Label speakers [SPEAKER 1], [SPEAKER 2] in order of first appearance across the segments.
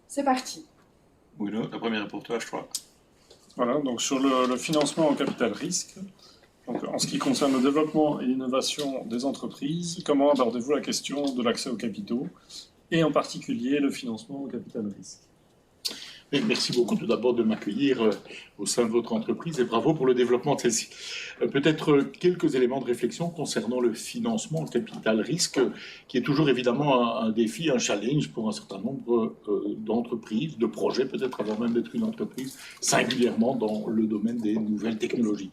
[SPEAKER 1] C'est parti.
[SPEAKER 2] Bruno, la première est pour toi, je crois.
[SPEAKER 3] Voilà, donc sur le financement en capital risque, donc en ce qui concerne le développement et l'innovation des entreprises, comment abordez-vous la question de l'accès aux capitaux et en particulier le financement au capital risque?
[SPEAKER 2] Et merci beaucoup tout d'abord de m'accueillir au sein de votre entreprise et bravo pour le développement de celle-ci. Peut-être quelques éléments de réflexion concernant le financement en capital risque, qui est toujours évidemment un défi, un challenge pour un certain nombre d'entreprises, de projets, peut-être avant même d'être une entreprise, singulièrement dans le domaine des nouvelles technologies.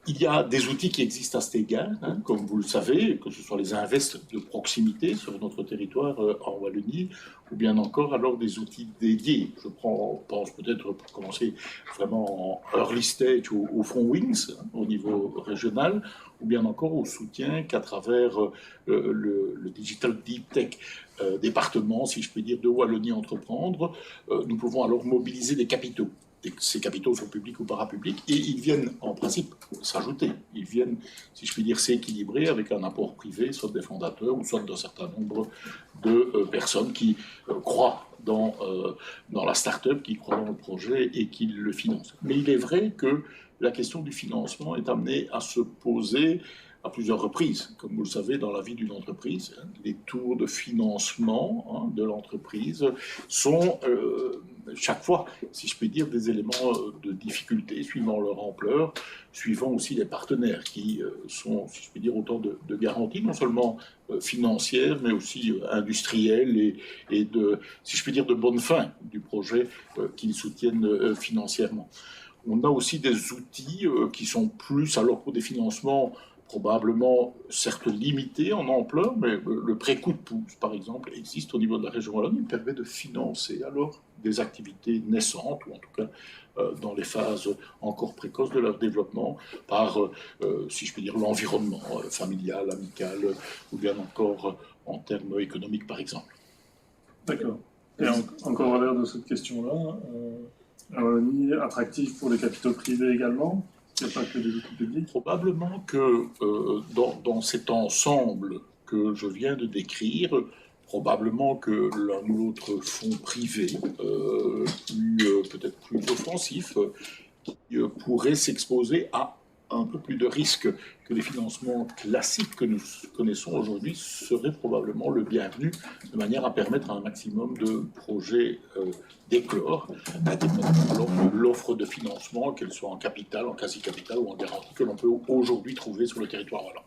[SPEAKER 2] Il y a des outils qui existent à cet égard, comme vous le savez, que ce soit les invests de proximité sur notre territoire en Wallonie, ou bien encore alors des outils dédiés. Je pense peut-être pour commencer vraiment en early stage au fonds Wings au niveau régional, ou bien encore au soutien qu'à travers le Digital Deep Tech département, si je puis dire, de Wallonie Entreprendre, nous pouvons alors mobiliser des capitaux. Ces capitaux sont publics ou parapublics, et ils viennent en principe s'ajouter. Ils viennent, si je puis dire, s'équilibrer avec un apport privé, soit des fondateurs, ou soit d'un certain nombre de personnes qui croient dans la start-up, qui croient dans le projet et qui le financent. Mais il est vrai que la question du financement est amenée à se poser à plusieurs reprises. Comme vous le savez, dans la vie d'une entreprise, les tours de financement de l'entreprise sont chaque fois, si je puis dire, des éléments de difficulté suivant leur ampleur, suivant aussi les partenaires qui sont, si je puis dire, autant de garanties, non seulement financières, mais aussi industrielles et de, si je puis dire, de bonne fin du projet qu'ils soutiennent financièrement. On a aussi des outils qui sont plus, alors pour des financements probablement certes limité en ampleur, mais le pré-coup de pouce, par exemple, existe au niveau de la région wallonne. Il permet de financer alors des activités naissantes, ou en tout cas dans les phases encore précoces de leur développement, par, si je peux dire, l'environnement familial, amical, ou bien encore en termes économiques, par exemple.
[SPEAKER 3] D'accord. Et encore à l'air de cette question-là, la Wallonie est attractive pour les capitaux privés également? Il n'y a pas que des outils publics?
[SPEAKER 2] Probablement que dans cet ensemble que je viens de décrire, probablement que l'un ou l'autre fonds privé, peut-être plus offensif, qui pourrait s'exposer à un peu plus de risques que les financements classiques que nous connaissons aujourd'hui, serait probablement le bienvenu, de manière à permettre à un maximum de projets d'éclore, indépendamment de l'offre de financement, qu'elle soit en capital, en quasi-capital ou en garantie, que l'on peut aujourd'hui trouver sur le territoire wallon.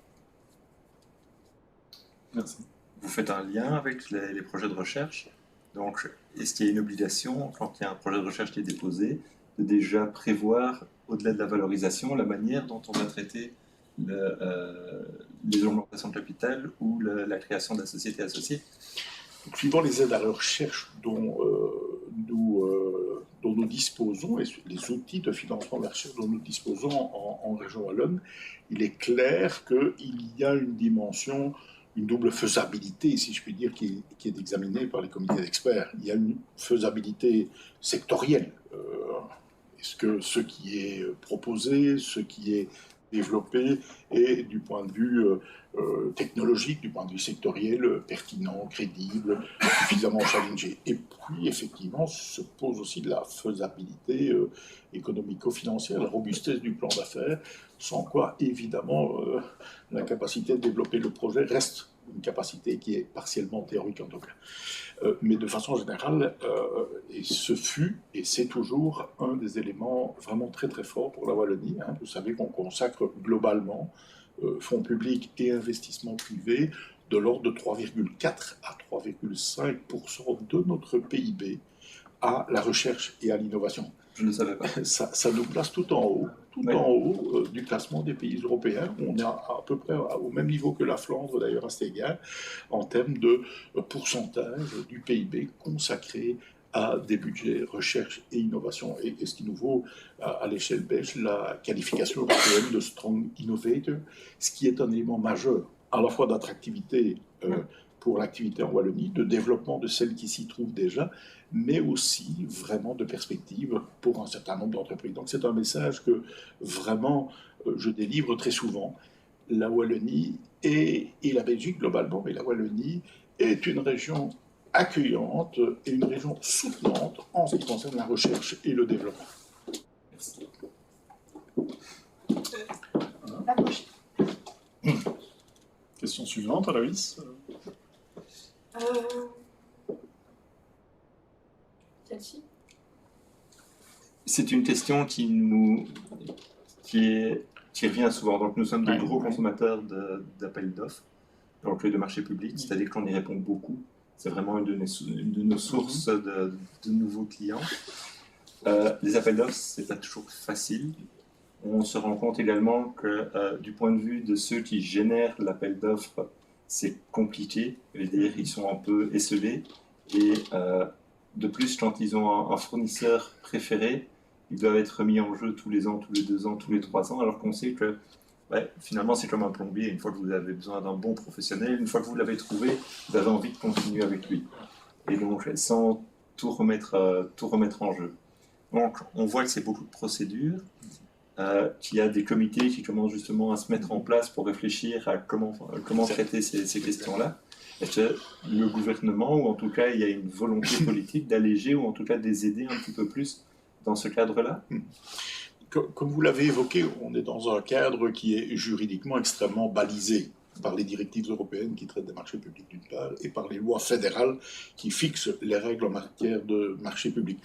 [SPEAKER 3] Merci.
[SPEAKER 4] Vous faites un lien avec les projets de recherche. Donc, est-ce qu'il y a une obligation, quand il y a un projet de recherche qui est déposé, de déjà prévoir, au-delà de la valorisation, la manière dont on va traiter les augmentations de capital ou la création de la société associée?
[SPEAKER 2] Suivant les aides à la recherche dont nous disposons, et les outils de financement de la recherche dont nous disposons en région wallonne, il est clair qu'il y a une dimension, une double faisabilité, si je puis dire, qui est examinée par les comités d'experts. Il y a une faisabilité sectorielle. Est-ce que ce qui est proposé, ce qui est développé est, du point de vue technologique, du point de vue sectoriel, pertinent, crédible, suffisamment challengé. Et puis, effectivement, se pose aussi de la faisabilité économico-financière, la robustesse du plan d'affaires, sans quoi, évidemment, la capacité de développer le projet reste une capacité qui est partiellement théorique en tout cas. Mais de façon générale, et ce fut, et c'est toujours un des éléments vraiment très très forts pour la Wallonie. Vous savez qu'on consacre globalement fonds publics et investissements privés de l'ordre de 3,4 à 3,5% de notre PIB à la recherche et à l'innovation.
[SPEAKER 4] Je ne savais pas.
[SPEAKER 2] Ça nous place tout en haut, du classement des pays européens. On est à peu près au même niveau que la Flandre, d'ailleurs, à cet égard, en termes de pourcentage du PIB consacré à des budgets recherche et innovation. Et ce qui nous vaut à l'échelle belge la qualification européenne de Strong Innovator, ce qui est un élément majeur, à la fois d'attractivité pour l'activité en Wallonie, de développement de celles qui s'y trouvent déjà, mais aussi vraiment de perspectives pour un certain nombre d'entreprises. Donc c'est un message que vraiment je délivre très souvent. La Wallonie et la Belgique globalement, mais la Wallonie est une région accueillante et une région soutenante en ce qui concerne la recherche et le développement.
[SPEAKER 4] Merci.
[SPEAKER 1] La prochaine.
[SPEAKER 3] Question suivante, Aloïs.
[SPEAKER 1] Celle-ci.
[SPEAKER 4] C'est une question qui revient souvent. Donc, nous sommes de gros consommateurs d'appels d'offres, donc de marché public, c'est-à-dire qu'on y répond beaucoup. C'est vraiment une de nos sources de nouveaux clients. Les appels d'offres, c'est pas toujours facile. On se rend compte également que du point de vue de ceux qui génèrent l'appel d'offres, c'est compliqué. Je veux dire, ils sont un peu esselés. Et de plus, quand ils ont un fournisseur préféré, ils doivent être remis en jeu tous les ans, tous les 2 ans, tous les 3 ans, alors qu'on sait que finalement, c'est comme un plombier. Une fois que vous avez besoin d'un bon professionnel, une fois que vous l'avez trouvé, vous avez envie de continuer avec lui. Et donc, sans tout remettre en jeu. Donc, on voit que c'est beaucoup de procédures, qu'il y a des comités qui commencent justement à se mettre en place pour réfléchir à comment traiter ces questions-là. Est-ce que le gouvernement, ou en tout cas, il y a une volonté politique d'alléger, ou en tout cas de les aider un petit peu plus dans ce cadre-là?
[SPEAKER 2] Comme vous l'avez évoqué, on est dans un cadre qui est juridiquement extrêmement balisé par les directives européennes qui traitent des marchés publics d'une part, et par les lois fédérales qui fixent les règles en matière de marchés publics.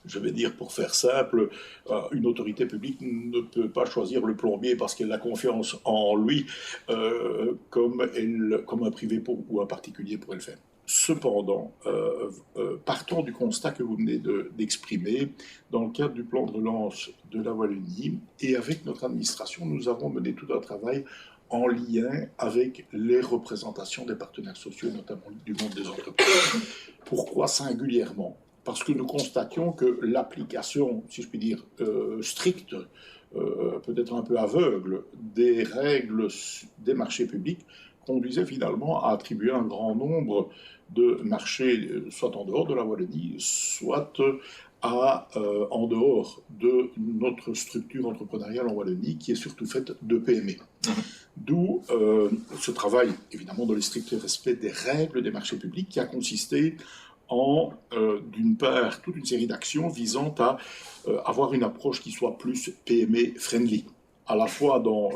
[SPEAKER 2] Je vais dire, pour faire simple, une autorité publique ne peut pas choisir le plombier parce qu'elle a confiance en lui comme un privé ou un particulier pourrait le faire. Cependant, partons du constat que vous venez d'exprimer. Dans le cadre du plan de relance de la Wallonie et avec notre administration, nous avons mené tout un travail en lien avec les représentations des partenaires sociaux, notamment du monde des entreprises. Pourquoi singulièrement ? Parce que nous constations que l'application, si je puis dire, stricte, peut-être un peu aveugle, des règles des marchés publics conduisait finalement à attribuer un grand nombre de marchés, soit en dehors de la Wallonie, soit en dehors de notre structure entrepreneuriale en Wallonie, qui est surtout faite de PME. D'où ce travail, évidemment, dans le strict respect des règles des marchés publics, qui a consisté en, d'une part, toute une série d'actions visant à avoir une approche qui soit plus PME-friendly, à la fois dans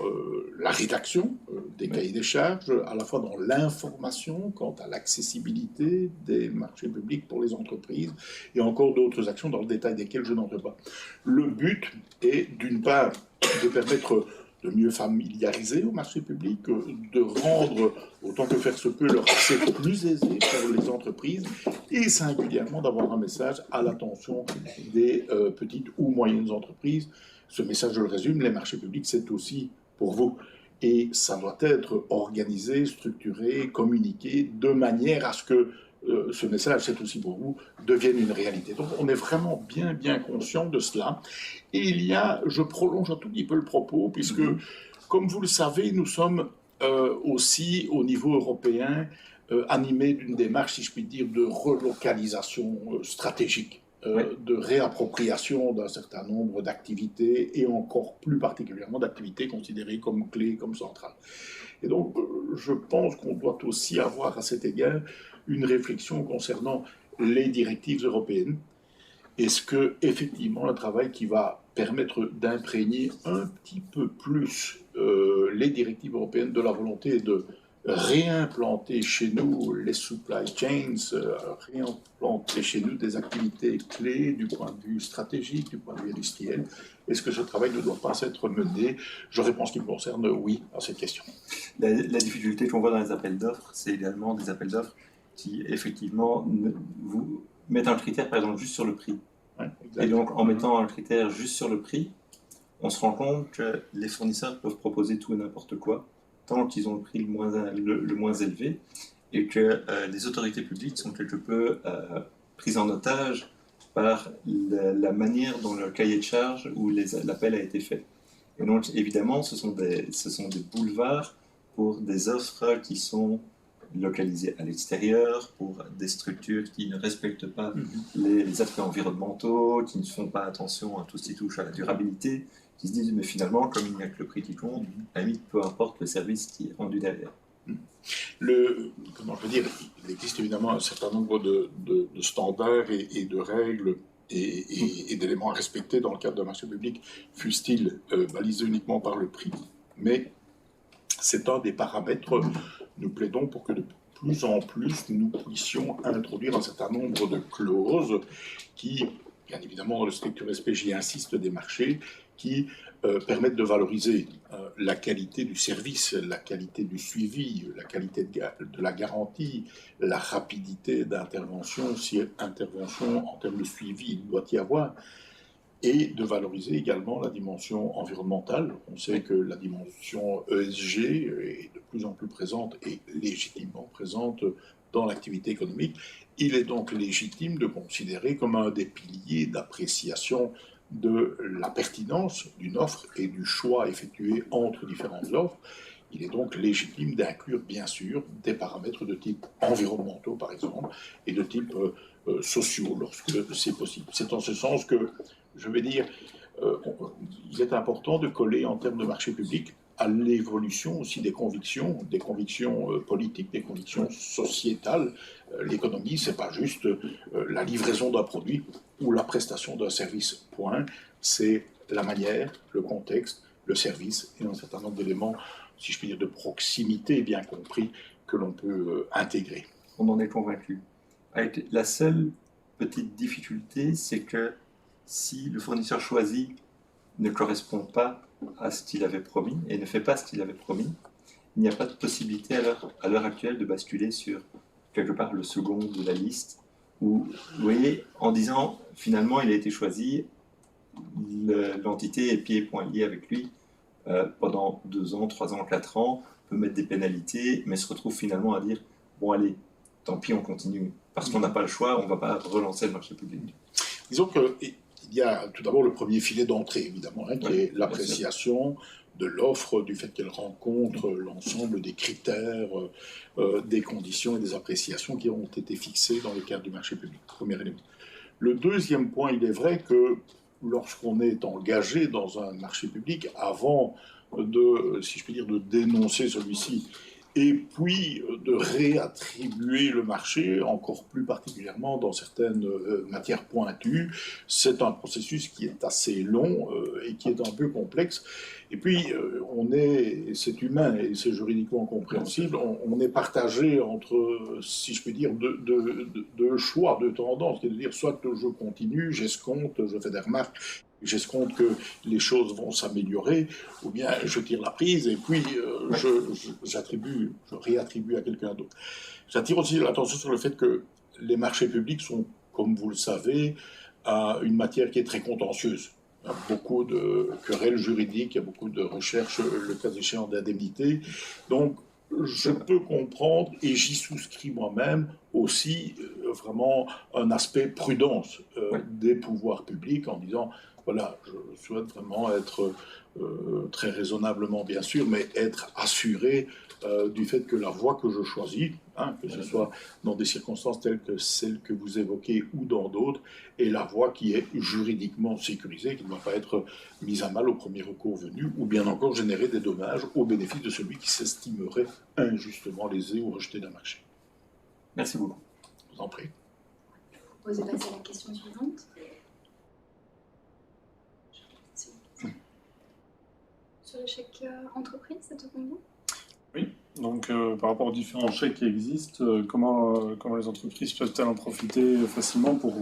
[SPEAKER 2] la rédaction des cahiers des charges, à la fois dans l'information quant à l'accessibilité des marchés publics pour les entreprises, et encore d'autres actions dans le détail desquelles je n'entre pas. Le but est, d'une part, de permettre de mieux familiariser au marché public, de rendre, autant que faire se peut, leur accès plus aisé pour les entreprises, et singulièrement d'avoir un message à l'attention des petites ou moyennes entreprises. Ce message, je le résume, les marchés publics, c'est aussi pour vous. Et ça doit être organisé, structuré, communiqué, de manière à ce que ce message, c'est aussi pour vous, devienne une réalité. Donc on est vraiment bien conscient de cela. Et il y a, je prolonge un tout petit peu le propos, puisque, comme vous le savez, nous sommes aussi, au niveau européen, animés d'une démarche, si je puis dire, de relocalisation stratégique. De réappropriation d'un certain nombre d'activités et encore plus particulièrement d'activités considérées comme clés, comme centrales. Et donc, je pense qu'on doit aussi avoir à cet égard une réflexion concernant les directives européennes. Est-ce que, effectivement, un travail qui va permettre d'imprégner un petit peu plus les directives européennes de la volonté de réimplanter chez nous les supply chains, réimplanter chez nous des activités clés du point de vue stratégique, du point de vue industriel. Est-ce que ce travail ne doit pas être mené? Je réponds ce qui me concerne oui à cette question.
[SPEAKER 4] La difficulté qu'on voit dans les appels d'offres, c'est également des appels d'offres qui, effectivement, vous mettent un critère, par exemple, juste sur le prix.
[SPEAKER 2] Ouais,
[SPEAKER 4] et donc, en mettant un critère juste sur le prix, on se rend compte que les fournisseurs peuvent proposer tout et n'importe quoi, tant qu'ils ont le prix le moins élevé, et que les autorités publiques sont quelque peu prises en otage par la manière dont le cahier de charges ou l'appel a été fait. Et donc, évidemment, ce sont des boulevards pour des offres qui sont localisées à l'extérieur, pour des structures qui ne respectent pas les aspects environnementaux, qui ne font pas attention à tout ce qui touche à la durabilité, qui se disent, mais finalement, comme il n'y a que le prix qui compte, à la limite, peu importe le service qui est rendu derrière.
[SPEAKER 2] Comment je veux dire, il existe évidemment un certain nombre de standards et de règles et d'éléments à respecter dans le cadre d'un marché public, fût-il balisé uniquement par le prix. Mais c'est un des paramètres. Nous plaidons pour que de plus en plus nous puissions introduire un certain nombre de clauses qui, bien évidemment dans le strict respect, j'y insiste, des marchés, qui permettent de valoriser la qualité du service, la qualité du suivi, la qualité de la garantie, la rapidité d'intervention, si intervention en termes de suivi il doit y avoir, et de valoriser également la dimension environnementale. On sait que la dimension ESG est de plus en plus présente et légitimement présente dans l'activité économique. Il est donc légitime de considérer comme un des piliers d'appréciation de la pertinence d'une offre et du choix effectué entre différentes offres. Il est donc légitime d'inclure, bien sûr, des paramètres de type environnementaux, par exemple, et de type sociaux, lorsque c'est possible. C'est en ce sens que, je vais dire, il est important de coller en termes de marché public à l'évolution aussi des convictions politiques, des convictions sociétales. L'économie, c'est pas juste la livraison d'un produit ou la prestation d'un service, point. C'est la manière, le contexte, le service et un certain nombre d'éléments, si je puis dire, de proximité bien compris, que l'on peut intégrer.
[SPEAKER 4] On en est convaincu. La seule petite difficulté, c'est que si le fournisseur choisi ne correspond pas à ce qu'il avait promis et ne fait pas ce qu'il avait promis, il n'y a pas de possibilité à l'heure actuelle de basculer sur quelque part le second de la liste où, vous voyez, en disant finalement il a été choisi, l'entité est pieds et poings liés avec lui pendant 2 ans, 3 ans, 4 ans, peut mettre des pénalités, mais se retrouve finalement à dire bon allez, tant pis on continue, parce qu'on n'a pas le choix, on ne va pas relancer le marché public.
[SPEAKER 2] Disons qu'il y a tout d'abord le premier filet d'entrée, évidemment, qui est l'appréciation de l'offre, du fait qu'elle rencontre l'ensemble des critères, des conditions et des appréciations qui ont été fixées dans le cadre du marché public. Premier élément. Le deuxième point, il est vrai que lorsqu'on est engagé dans un marché public, avant de, si je puis dire, de dénoncer celui-ci, et puis de réattribuer le marché, encore plus particulièrement dans certaines matières pointues, c'est un processus qui est assez long et qui est un peu complexe. Et puis, c'est humain et c'est juridiquement compréhensible, on est partagé entre, si je puis dire, deux choix, deux tendances, c'est-à-dire soit je continue, j'escompte, je fais des remarques, j'escompte que les choses vont s'améliorer, ou bien je tire la prise et puis je réattribue à quelqu'un d'autre. J'attire aussi l'attention sur le fait que les marchés publics sont, comme vous le savez, une matière qui est très contentieuse. Il y a beaucoup de querelles juridiques, il y a beaucoup de recherches, le cas échéant d'indemnité. Donc, je peux comprendre, et j'y souscris moi-même, aussi vraiment un aspect prudence des pouvoirs publics en disant, voilà, je souhaite vraiment être très raisonnablement, bien sûr, mais être assuré du fait que la voie que je choisis, que ce soit dans des circonstances telles que celles que vous évoquez ou dans d'autres, est la voie qui est juridiquement sécurisée, qui ne doit pas être mise à mal au premier recours venu, ou bien encore générer des dommages au bénéfice de celui qui s'estimerait injustement lésé ou rejeté d'un marché.
[SPEAKER 4] Merci beaucoup.
[SPEAKER 2] Je vous en prie.
[SPEAKER 1] Vous posez passer à la question suivante. Sur le chèque entreprise, ça te convient?
[SPEAKER 3] Oui, donc par rapport aux différents chèques qui existent, comment les entreprises peuvent-elles en profiter facilement pour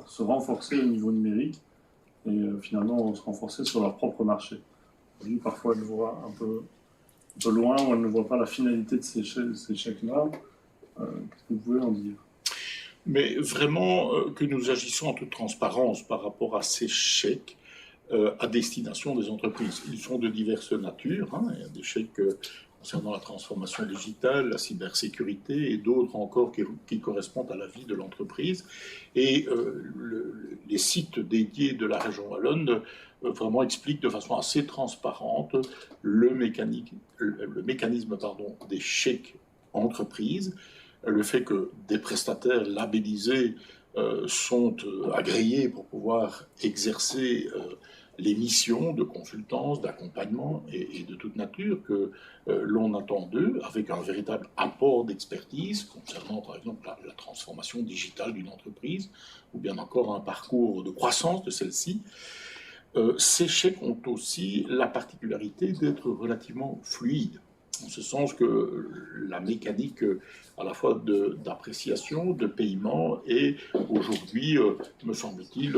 [SPEAKER 3] se renforcer au niveau numérique et finalement se renforcer sur leur propre marché. Aujourd'hui, parfois, elles le voient un peu loin ou elles ne voient pas la finalité de ces chèques-là. Qu'est-ce que vous pouvez en dire?
[SPEAKER 2] Mais vraiment que nous agissons en toute transparence par rapport à ces chèques à destination des entreprises. Ils sont de diverses natures. Il y a des chèques concernant la transformation digitale, la cybersécurité et d'autres encore qui correspondent à la vie de l'entreprise. Et les sites dédiés de la région wallonne vraiment expliquent de façon assez transparente le mécanisme des chèques entreprises, le fait que des prestataires labellisés sont agréés pour pouvoir exercer les missions de consultance, d'accompagnement et de toute nature que l'on attend d'eux, avec un véritable apport d'expertise concernant par exemple la transformation digitale d'une entreprise, ou bien encore un parcours de croissance de celle-ci. Ces chèques ont aussi la particularité d'être relativement fluides, en ce sens que la mécanique à la fois d'appréciation, de paiement est aujourd'hui, me semble-t-il,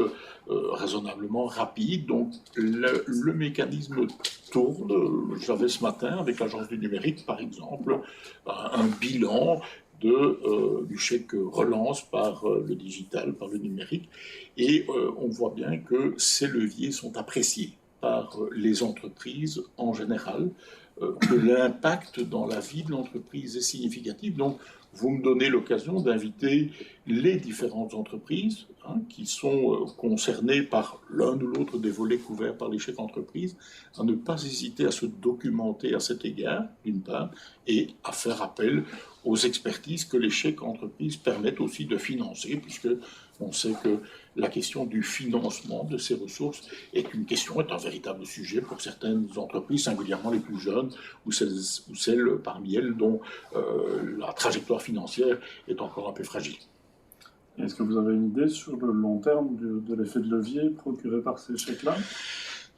[SPEAKER 2] raisonnablement rapide. Donc le mécanisme tourne. J'avais ce matin, avec l'Agence du numérique, par exemple, un bilan du chèque relance par le digital, par le numérique. Et on voit bien que ces leviers sont appréciés par les entreprises en général, que l'impact dans la vie de l'entreprise est significatif. Donc, vous me donnez l'occasion d'inviter les différentes entreprises qui sont concernées par l'un ou l'autre des volets couverts par les chèques entreprises à ne pas hésiter à se documenter à cet égard, d'une part, et à faire appel aux expertises que les chèques entreprises permettent aussi de financer, puisque on sait que la question du financement de ces ressources est un véritable sujet pour certaines entreprises, singulièrement les plus jeunes, ou celles parmi elles dont la trajectoire financière est encore un peu fragile.
[SPEAKER 3] Est-ce que vous avez une idée sur le long terme de l'effet de levier procuré par ces chèques-là ?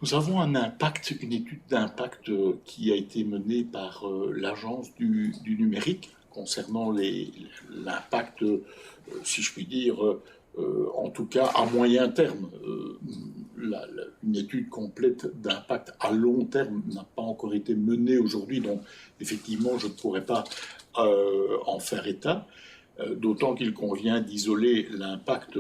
[SPEAKER 2] Nous avons une étude d'impact qui a été menée par l'Agence du numérique concernant l'impact, si je puis dire, en tout cas à moyen terme. Une étude complète d'impact à long terme n'a pas encore été menée aujourd'hui, donc effectivement je ne pourrais pas en faire état, d'autant qu'il convient d'isoler l'impact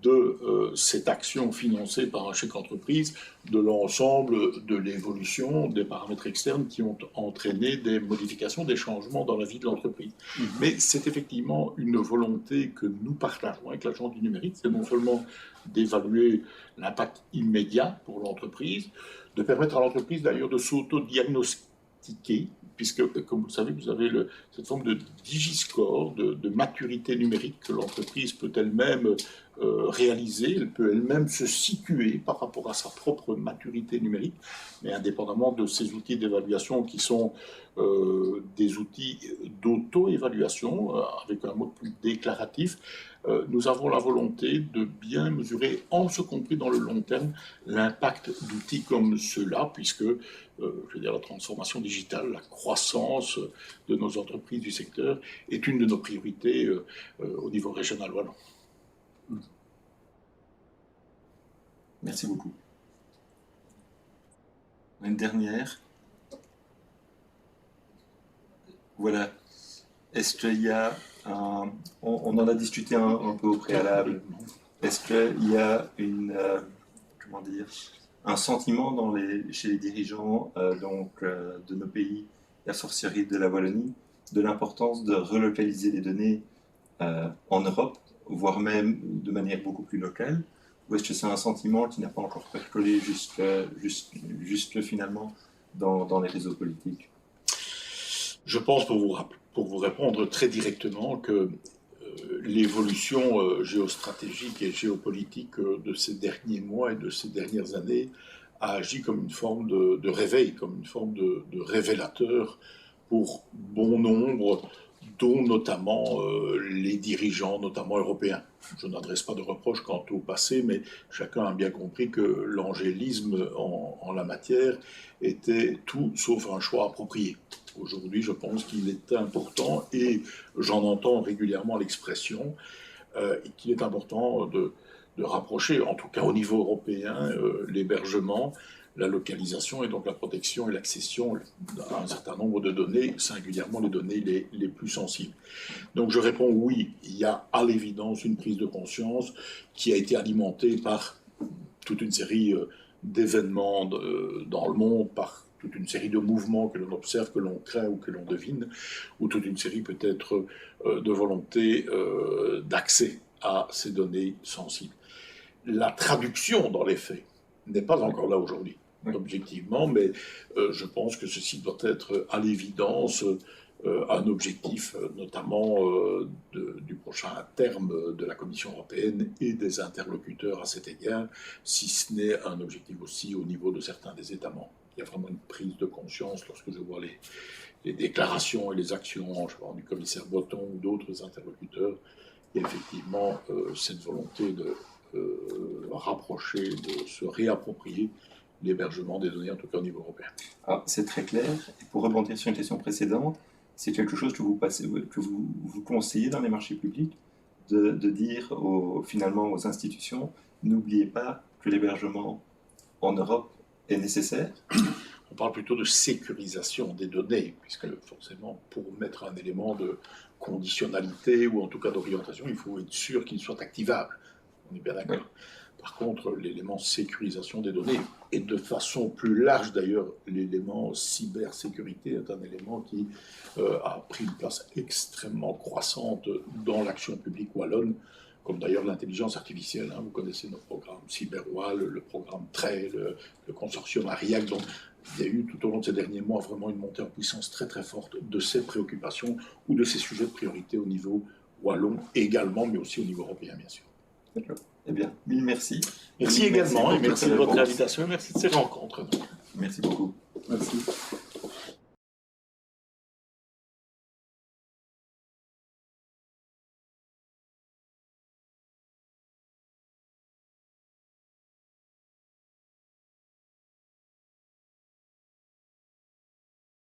[SPEAKER 2] de cette action financée par un chèque entreprise de l'ensemble de l'évolution des paramètres externes qui ont entraîné des modifications, des changements dans la vie de l'entreprise. Mais c'est effectivement une volonté que nous partageons avec l'Agence du numérique, c'est non seulement d'évaluer l'impact immédiat pour l'entreprise, de permettre à l'entreprise d'ailleurs de s'auto-diagnostiquer, puisque, comme vous le savez, vous avez cette forme de digiscore, de maturité numérique que l'entreprise peut elle-même réaliser, elle peut elle-même se situer par rapport à sa propre maturité numérique, mais indépendamment de ces outils d'évaluation qui sont des outils d'auto-évaluation, avec un mode plus déclaratif, nous avons la volonté de bien mesurer, en ce compris dans le long terme, l'impact d'outils comme ceux-là, puisque je veux dire, la transformation digitale, la croissance de nos entreprises du secteur est une de nos priorités au niveau régional wallon.
[SPEAKER 4] Merci beaucoup. Une dernière. Voilà. Est-ce qu'il y a on en a discuté un peu au préalable. Est-ce qu'il y a un sentiment chez les dirigeants de nos pays, la sorcellerie de la Wallonie, de l'importance de relocaliser les données en Europe, voire même de manière beaucoup plus locale, ou est-ce que c'est un sentiment qui n'a pas encore percolé jusque finalement dans les réseaux politiques ?
[SPEAKER 2] Je pense, pour vous répondre très directement, que l'évolution géostratégique et géopolitique de ces derniers mois et de ces dernières années a agi comme une forme de réveil, comme une forme de révélateur pour bon nombre, dont notamment les dirigeants, notamment européens. Je n'adresse pas de reproches quant au passé, mais chacun a bien compris que l'angélisme en la matière était tout sauf un choix approprié. Aujourd'hui, je pense qu'il est important, et j'en entends régulièrement l'expression, qu'il est important de rapprocher, en tout cas au niveau européen, l'hébergement, la localisation et donc la protection et l'accession à un certain nombre de données, singulièrement les données les plus sensibles. Donc je réponds oui, il y a à l'évidence une prise de conscience qui a été alimentée par toute une série d'événements dans le monde, par toute une série de mouvements que l'on observe, que l'on craint ou que l'on devine, ou toute une série peut-être de volontés d'accès à ces données sensibles. La traduction dans les faits n'est pas encore là aujourd'hui, objectivement, mais je pense que ceci doit être à l'évidence un objectif notamment du prochain terme de la Commission européenne et des interlocuteurs à cet égard, si ce n'est un objectif aussi au niveau de certains des États membres. Il y a vraiment une prise de conscience lorsque je vois les déclarations et les actions du commissaire Breton ou d'autres interlocuteurs. Il y a effectivement cette volonté de rapprocher, de se réapproprier l'hébergement des données, en tout cas au niveau européen.
[SPEAKER 4] Alors, c'est très clair. Et pour rebondir sur une question précédente, c'est quelque chose que vous conseillez dans les marchés publics, de dire finalement aux institutions, n'oubliez pas que l'hébergement en Europe est nécessaire.
[SPEAKER 2] On parle plutôt de sécurisation des données, puisque forcément, pour mettre un élément de conditionnalité ou en tout cas d'orientation, il faut être sûr qu'il soit activable. On est bien d'accord. Oui. Par contre, l'élément sécurisation des données, et de façon plus large d'ailleurs, l'élément cybersécurité est un élément qui a pris une place extrêmement croissante dans l'action publique wallonne, comme d'ailleurs l'intelligence artificielle. Vous connaissez nos programmes CyberWall, le programme TRAI, le consortium ARIAC. Donc, il y a eu tout au long de ces derniers mois vraiment une montée en puissance très très forte de ces préoccupations ou de ces sujets de priorité au niveau wallon également, mais aussi au niveau européen, bien sûr.
[SPEAKER 4] D'accord. Eh bien, mille merci.
[SPEAKER 2] Merci également, et merci de votre invitation, merci de ces rencontres.
[SPEAKER 4] Merci beaucoup.
[SPEAKER 3] Merci.